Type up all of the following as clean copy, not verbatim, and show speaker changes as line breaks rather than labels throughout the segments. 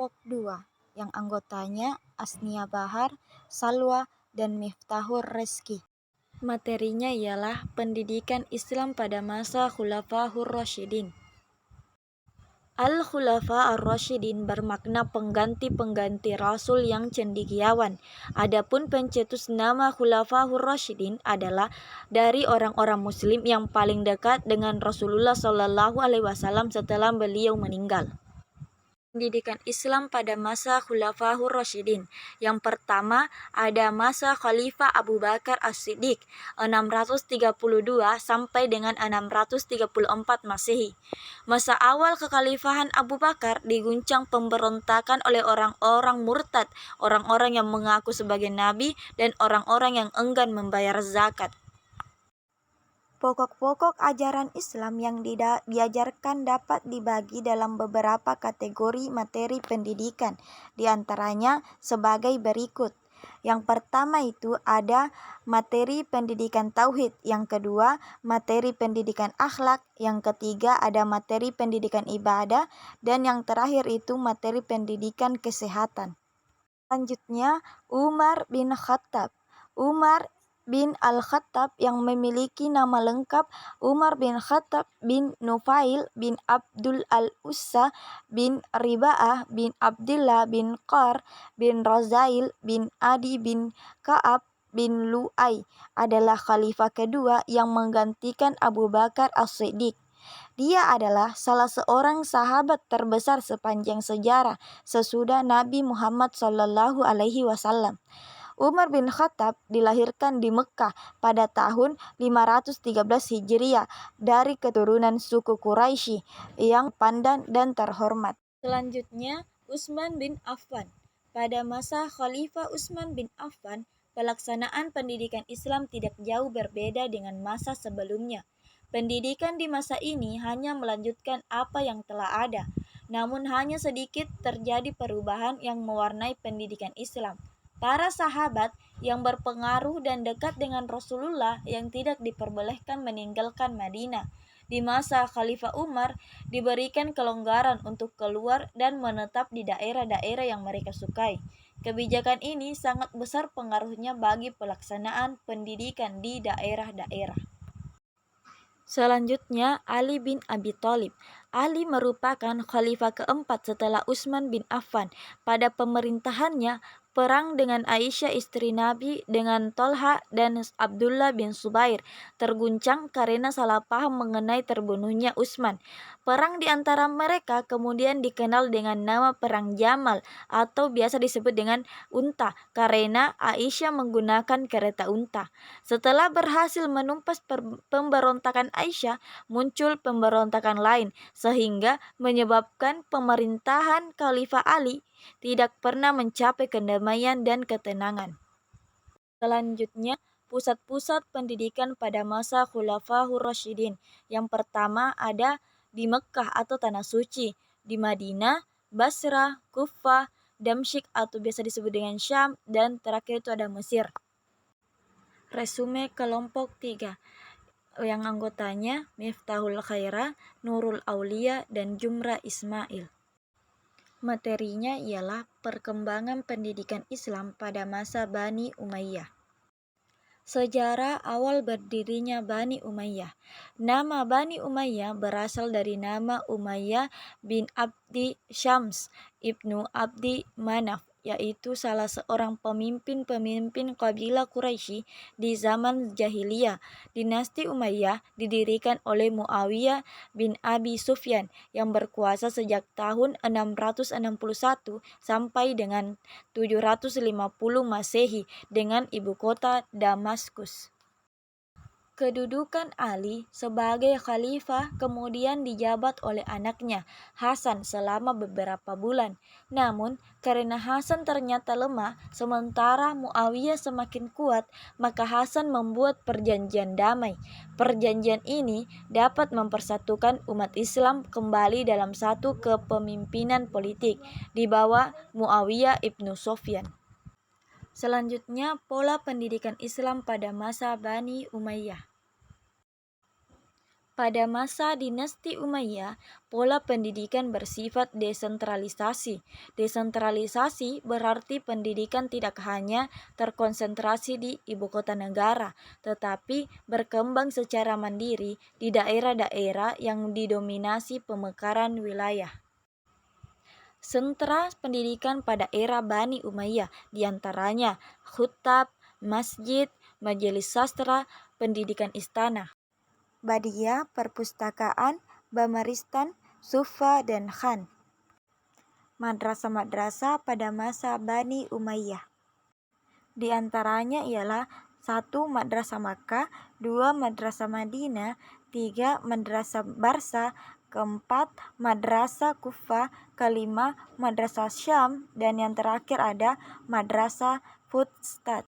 kelompok 2 yang anggotanya Asnia Bahar, Salwa, dan Miftahur Rezki. Materinya ialah pendidikan Islam pada masa Khulafaur Rasyidin. Al-Khulafa ar-Rasyidin bermakna pengganti-pengganti Rasul yang cendekiawan. Adapun pencetus nama Khulafaur Rasyidin adalah dari orang-orang Muslim yang paling dekat dengan Rasulullah SAW setelah beliau meninggal. Pendidikan Islam pada masa Khulafaur Rasyidin. Yang pertama ada masa Khalifah Abu Bakar As-Siddiq 632 sampai dengan 634 Masehi. Masa awal kekhalifahan Abu Bakar diguncang pemberontakan oleh orang-orang murtad, orang-orang yang mengaku sebagai nabi, dan orang-orang yang enggan membayar zakat. Pokok-pokok ajaran Islam yang diajarkan dapat dibagi dalam beberapa kategori materi pendidikan, di antaranya sebagai berikut. Yang pertama itu ada materi pendidikan tauhid, yang kedua materi pendidikan akhlak, yang ketiga ada materi pendidikan ibadah, dan yang terakhir itu materi pendidikan kesehatan. Selanjutnya, Umar bin Khattab. Umar bin Al-Khattab yang memiliki nama lengkap Umar bin Khattab bin Nufail bin Abdul Al-Uzza bin Riba'ah bin Abdullah bin Qar bin Razail bin Adi bin Ka'ab bin Lu'ay adalah khalifah kedua yang menggantikan Abu Bakar As-Siddiq. Dia adalah salah seorang sahabat terbesar sepanjang sejarah sesudah Nabi Muhammad SAW. Umar bin Khattab dilahirkan di Mekkah pada tahun 513 Hijriah dari keturunan suku Quraisy yang pandai dan terhormat. Selanjutnya, Utsman bin Affan. Pada masa Khalifah Utsman bin Affan, pelaksanaan pendidikan Islam tidak jauh berbeda dengan masa sebelumnya. Pendidikan di masa ini hanya melanjutkan apa yang telah ada, namun hanya sedikit terjadi perubahan yang mewarnai pendidikan Islam. Para sahabat yang berpengaruh dan dekat dengan Rasulullah yang tidak diperbolehkan meninggalkan Madinah. Di masa Khalifah Umar diberikan kelonggaran untuk keluar dan menetap di daerah-daerah yang mereka sukai. Kebijakan ini sangat besar pengaruhnya bagi pelaksanaan pendidikan di daerah-daerah. Selanjutnya, Ali bin Abi Thalib. Ali merupakan khalifah keempat setelah Utsman bin Affan. Pada pemerintahannya, perang dengan Aisyah istri Nabi dengan Tolha dan Abdullah bin Zubair terguncang karena salah paham mengenai terbunuhnya Utsman. Perang di antara mereka kemudian dikenal dengan nama Perang Jamal atau biasa disebut dengan unta karena Aisyah menggunakan kereta unta. Setelah berhasil menumpas pemberontakan Aisyah, muncul pemberontakan lain sehingga menyebabkan pemerintahan Khalifah Ali tidak pernah mencapai kedamaian dan ketenangan. Selanjutnya, pusat-pusat pendidikan pada masa Khulafaur Rasyidin. Yang pertama ada di Mekkah atau Tanah Suci, di Madinah, Basrah, Kufah, Damsyik atau biasa disebut dengan Syam, dan terakhir itu ada Mesir. Resume kelompok 3 yang anggotanya Miftahul Khaira, Nurul Aulia, dan Jumra Ismail. Materinya ialah perkembangan pendidikan Islam pada masa Bani Umayyah. Sejarah awal berdirinya Bani Umayyah. Nama Bani Umayyah berasal dari nama Umayyah bin Abdi Syams ibnu Abdi Manaf, yaitu salah seorang pemimpin-pemimpin kabilah Quraisy di zaman jahiliyah. Dinasti Umayyah didirikan oleh Muawiyah bin Abi Sufyan yang berkuasa sejak tahun 661 sampai dengan 750 Masehi dengan ibu kota Damaskus. Kedudukan Ali sebagai khalifah kemudian dijabat oleh anaknya, Hasan, selama beberapa bulan. Namun, karena Hasan ternyata lemah, sementara Muawiyah semakin kuat, maka Hasan membuat perjanjian damai. Perjanjian ini dapat mempersatukan umat Islam kembali dalam satu kepemimpinan politik di bawah Muawiyah ibnu Sufyan. Selanjutnya, pola pendidikan Islam pada masa Bani Umayyah. Pada masa dinasti Umayyah, pola pendidikan bersifat desentralisasi. Desentralisasi berarti pendidikan tidak hanya terkonsentrasi di ibu kota negara, tetapi berkembang secara mandiri di daerah-daerah yang didominasi pemekaran wilayah. Sentra pendidikan pada era Bani Umayyah, diantaranya khutab, masjid, majelis sastra, pendidikan istana, Badia, perpustakaan, Bamaristan, Sufa, dan Khan. Madrasah-madrasah pada masa Bani Umayyah. Di antaranya ialah 1. Madrasah Makkah, 2. Madrasah Madinah, 3. Madrasah Barsa, keempat Madrasah Kufah, kelima Madrasah Syam, dan yang terakhir ada Madrasah Futstat.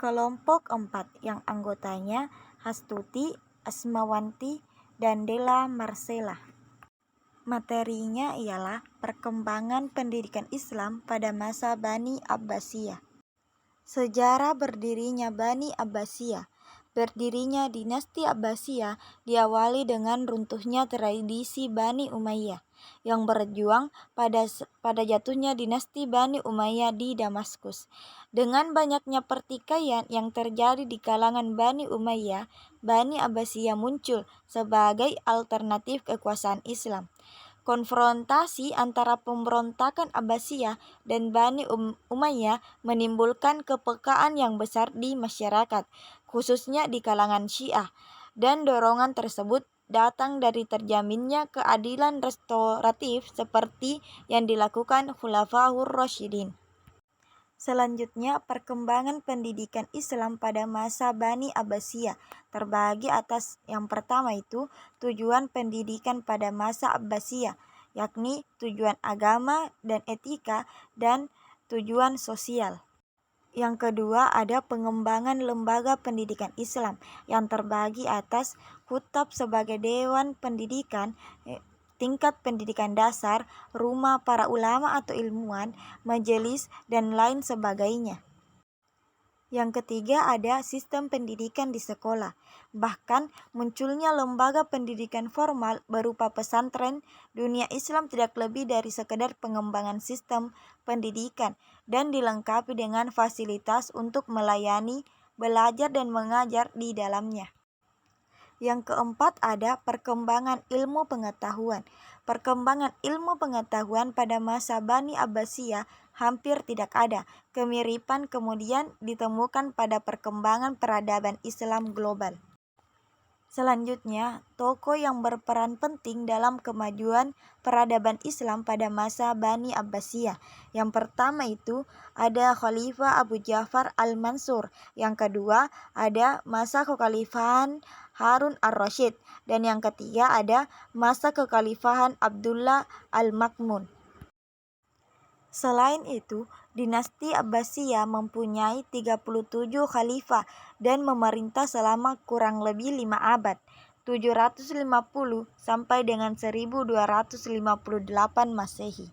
Kelompok 4 yang anggotanya Hastuti, Asmawanti, dan Della Marcella. Materinya ialah perkembangan pendidikan Islam pada masa Bani Abbasiyah. Sejarah berdirinya Bani Abbasiyah. Berdirinya dinasti Abbasiyah diawali dengan runtuhnya tradisi Bani Umayyah yang berjuang pada jatuhnya dinasti Bani Umayyah di Damaskus. Dengan banyaknya pertikaian yang terjadi di kalangan Bani Umayyah, Bani Abbasiyah muncul sebagai alternatif kekuasaan Islam. Konfrontasi antara pemberontakan Abbasiyah dan Bani Umayyah menimbulkan kepekaan yang besar di masyarakat, khususnya di kalangan Syiah, dan dorongan tersebut datang dari terjaminnya keadilan restoratif seperti yang dilakukan Khulafaur Rasyidin. Selanjutnya, perkembangan pendidikan Islam pada masa Bani Abbasiyah terbagi atas yang pertama itu tujuan pendidikan pada masa Abbasiyah, yakni tujuan agama dan etika dan tujuan sosial. Yang kedua ada pengembangan lembaga pendidikan Islam yang terbagi atas khutab sebagai dewan pendidikan, tingkat pendidikan dasar, rumah para ulama atau ilmuwan, majelis, dan lain sebagainya. Yang ketiga ada sistem pendidikan di sekolah. Bahkan munculnya lembaga pendidikan formal berupa pesantren. Dunia Islam tidak lebih dari sekedar pengembangan sistem pendidikan dan dilengkapi dengan fasilitas untuk melayani, belajar dan mengajar di dalamnya. Yang keempat ada perkembangan ilmu pengetahuan. Perkembangan ilmu pengetahuan pada masa Bani Abbasiyah hampir tidak ada. Kemiripan kemudian ditemukan pada perkembangan peradaban Islam global. Selanjutnya, tokoh yang berperan penting dalam kemajuan peradaban Islam pada masa Bani Abbasiyah. Yang pertama itu ada Khalifah Abu Ja'far al-Mansur. Yang kedua ada masa kekhalifahan Harun ar-Rasyid. Dan yang ketiga ada masa kekhalifahan Abdullah al-Makmun. Selain itu, dinasti Abbasiyah mempunyai 37 khalifah dan memerintah selama kurang lebih 5 abad, 750 sampai dengan 1258 Masehi.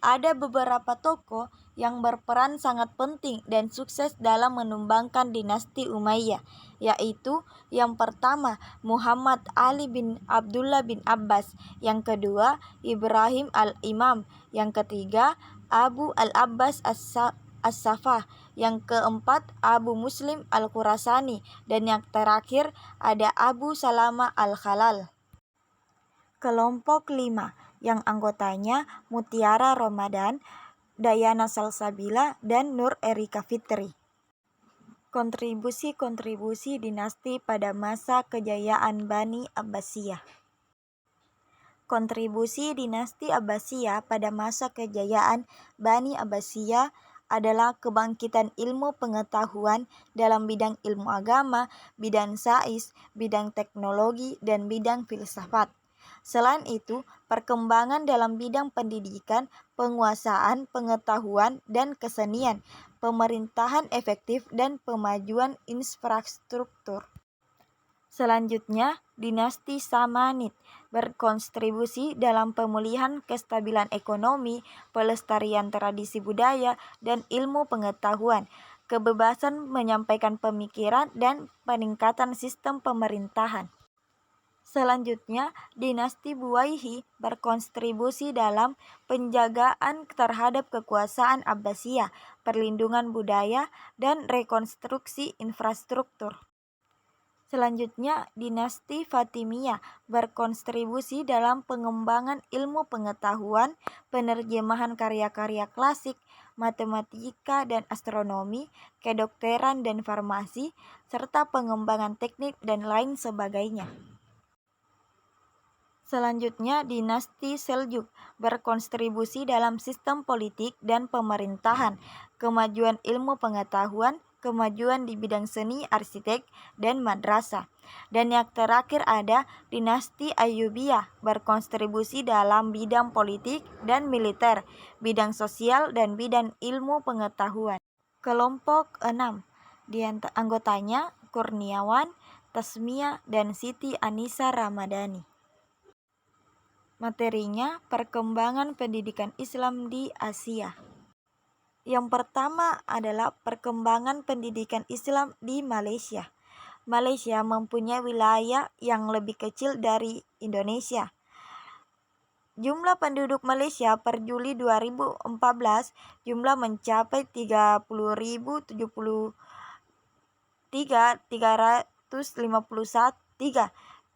Ada beberapa tokoh yang berperan sangat penting dan sukses dalam menumbangkan dinasti Umayyah, yaitu yang pertama Muhammad Ali bin Abdullah bin Abbas, yang kedua Ibrahim al-Imam, yang ketiga Abu al-Abbas as-Safah, yang keempat Abu Muslim al-Khurasani, dan yang terakhir ada Abu Salama al-Khalal. Kelompok 5 yang anggotanya Mutiara Ramadan, Dayana Salsabila, dan Nur Erika Fitri. Kontribusi-kontribusi dinasti pada masa kejayaan Bani Abbasiyah. Kontribusi dinasti Abbasiyah pada masa kejayaan Bani Abbasiyah adalah kebangkitan ilmu pengetahuan dalam bidang ilmu agama, bidang sains, bidang teknologi, dan bidang filsafat. Selain itu, perkembangan dalam bidang pendidikan, penguasaan, pengetahuan, dan kesenian, pemerintahan efektif, dan pemajuan infrastruktur. Selanjutnya, dinasti Samanid berkontribusi dalam pemulihan kestabilan ekonomi, pelestarian tradisi budaya, dan ilmu pengetahuan, kebebasan menyampaikan pemikiran, dan peningkatan sistem pemerintahan. Selanjutnya, dinasti Buwaihi berkontribusi dalam penjagaan terhadap kekuasaan Abbasiyah, perlindungan budaya, dan rekonstruksi infrastruktur. Selanjutnya, dinasti Fatimiyah berkontribusi dalam pengembangan ilmu pengetahuan, penerjemahan karya-karya klasik, matematika dan astronomi, kedokteran dan farmasi, serta pengembangan teknik dan lain sebagainya. Selanjutnya, dinasti Seljuk berkontribusi dalam sistem politik dan pemerintahan, kemajuan ilmu pengetahuan, kemajuan di bidang seni, arsitek, dan madrasah. Dan yang terakhir ada dinasti Ayyubiyah berkontribusi dalam bidang politik dan militer, bidang sosial, dan bidang ilmu pengetahuan. Kelompok 6, anggotanya Kurniawan, Tasmiyah, dan Siti Anisa Ramadhani. Materinya perkembangan pendidikan Islam di Asia. Yang pertama adalah perkembangan pendidikan Islam di Malaysia. Malaysia mempunyai wilayah yang lebih kecil dari Indonesia. Jumlah penduduk Malaysia per Juli 2014 jumlah mencapai 30.351.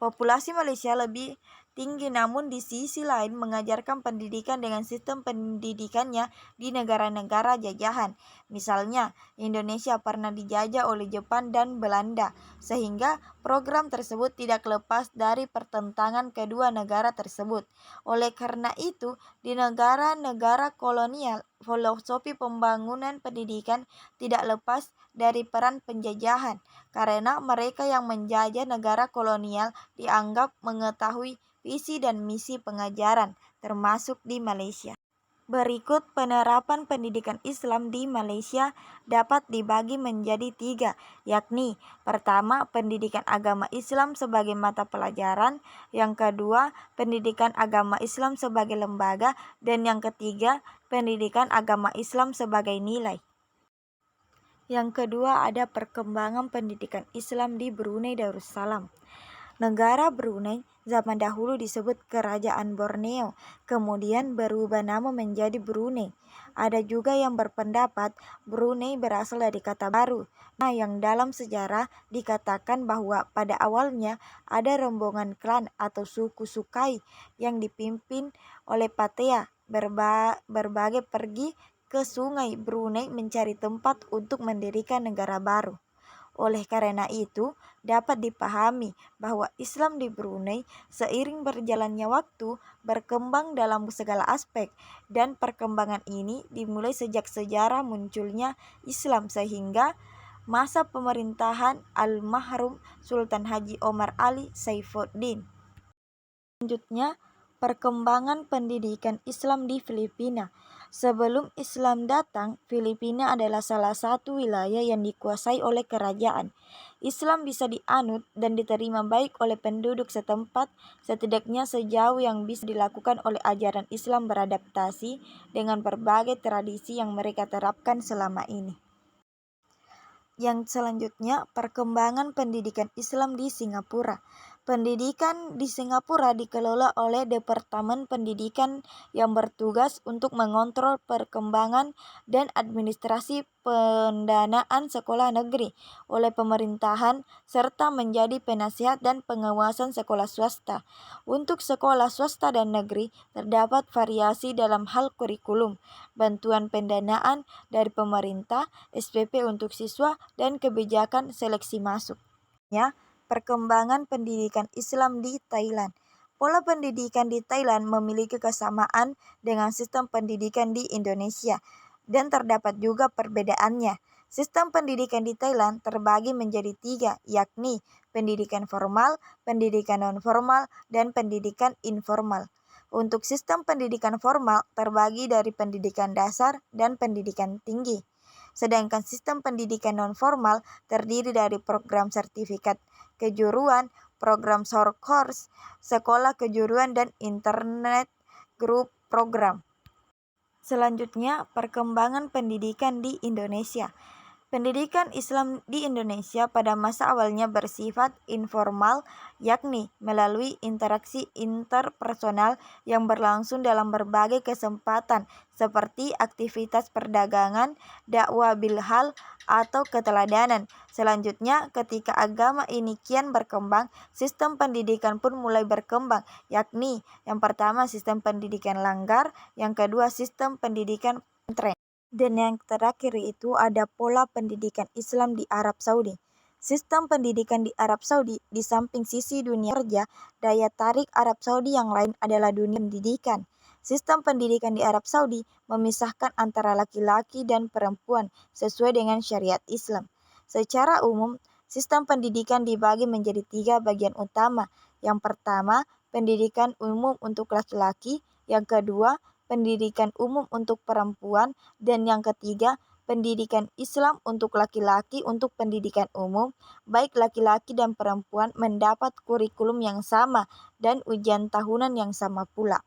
Populasi Malaysia lebih tinggi, namun di sisi lain mengajarkan pendidikan dengan sistem pendidikannya di negara-negara jajahan. Misalnya, Indonesia pernah dijajah oleh Jepang dan Belanda, sehingga program tersebut tidak lepas dari pertentangan kedua negara tersebut. Oleh karena itu, di negara-negara kolonial, filosofi pembangunan pendidikan tidak lepas dari peran penjajahan, karena mereka yang menjajah negara kolonial dianggap mengetahui visi dan misi pengajaran, termasuk di Malaysia. Berikut penerapan pendidikan Islam di Malaysia dapat dibagi menjadi 3, yakni pertama, pendidikan agama Islam sebagai mata pelajaran, yang kedua, pendidikan agama Islam sebagai lembaga, dan yang ketiga, pendidikan agama Islam sebagai nilai. Yang kedua ada perkembangan pendidikan Islam di Brunei Darussalam. Negara Brunei zaman dahulu disebut Kerajaan Borneo, kemudian berubah nama menjadi Brunei. Ada juga yang berpendapat Brunei berasal dari kata baru, yang dalam sejarah dikatakan bahwa pada awalnya ada rombongan klan atau suku Sukai yang dipimpin oleh Patea berbagai pergi ke sungai Brunei mencari tempat untuk mendirikan negara baru. Oleh karena itu, dapat dipahami bahwa Islam di Brunei seiring berjalannya waktu berkembang dalam segala aspek, dan perkembangan ini dimulai sejak sejarah munculnya Islam sehingga masa pemerintahan Al-Mahrum Sultan Haji Omar Ali Saifuddin. Selanjutnya, perkembangan pendidikan Islam di Filipina. Sebelum Islam datang, Filipina adalah salah satu wilayah yang dikuasai oleh kerajaan. Islam bisa dianut dan diterima baik oleh penduduk setempat, setidaknya sejauh yang bisa dilakukan oleh ajaran Islam beradaptasi dengan berbagai tradisi yang mereka terapkan selama ini. Yang selanjutnya, perkembangan pendidikan Islam di Singapura. Pendidikan di Singapura dikelola oleh Departemen Pendidikan yang bertugas untuk mengontrol perkembangan dan administrasi pendanaan sekolah negeri oleh pemerintahan serta menjadi penasihat dan pengawasan sekolah swasta. Untuk sekolah swasta dan negeri terdapat variasi dalam hal kurikulum, bantuan pendanaan dari pemerintah, SPP untuk siswa, dan kebijakan seleksi masuk. Perkembangan pendidikan Islam di Thailand. Pola pendidikan di Thailand memiliki kesamaan dengan sistem pendidikan di Indonesia, dan terdapat juga perbedaannya. Sistem pendidikan di Thailand terbagi menjadi 3, yakni pendidikan formal, pendidikan non-formal, dan pendidikan informal. Untuk sistem pendidikan formal terbagi dari pendidikan dasar dan pendidikan tinggi. Sedangkan sistem pendidikan non-formal terdiri dari program sertifikat kejuruan, program short course, sekolah kejuruan, dan internet group program. Selanjutnya, perkembangan pendidikan di Indonesia. Pendidikan Islam di Indonesia pada masa awalnya bersifat informal, yakni melalui interaksi interpersonal yang berlangsung dalam berbagai kesempatan seperti aktivitas perdagangan, dakwah bilhal, atau keteladanan. Selanjutnya, ketika agama ini kian berkembang, sistem pendidikan pun mulai berkembang, yakni yang pertama sistem pendidikan langgar, yang kedua sistem pendidikan pesantren. Dan yang terakhir itu ada pola pendidikan Islam di Arab Saudi. Sistem pendidikan di Arab Saudi, di samping sisi dunia kerja, daya tarik Arab Saudi yang lain adalah dunia pendidikan. Sistem pendidikan di Arab Saudi memisahkan antara laki-laki dan perempuan sesuai dengan syariat Islam. Secara umum, sistem pendidikan dibagi menjadi 3 bagian utama. Yang pertama, pendidikan umum untuk laki-laki. Yang kedua, pendidikan umum untuk perempuan, dan yang ketiga, pendidikan Islam untuk laki-laki. Untuk pendidikan umum, baik laki-laki dan perempuan mendapat kurikulum yang sama dan ujian tahunan yang sama pula.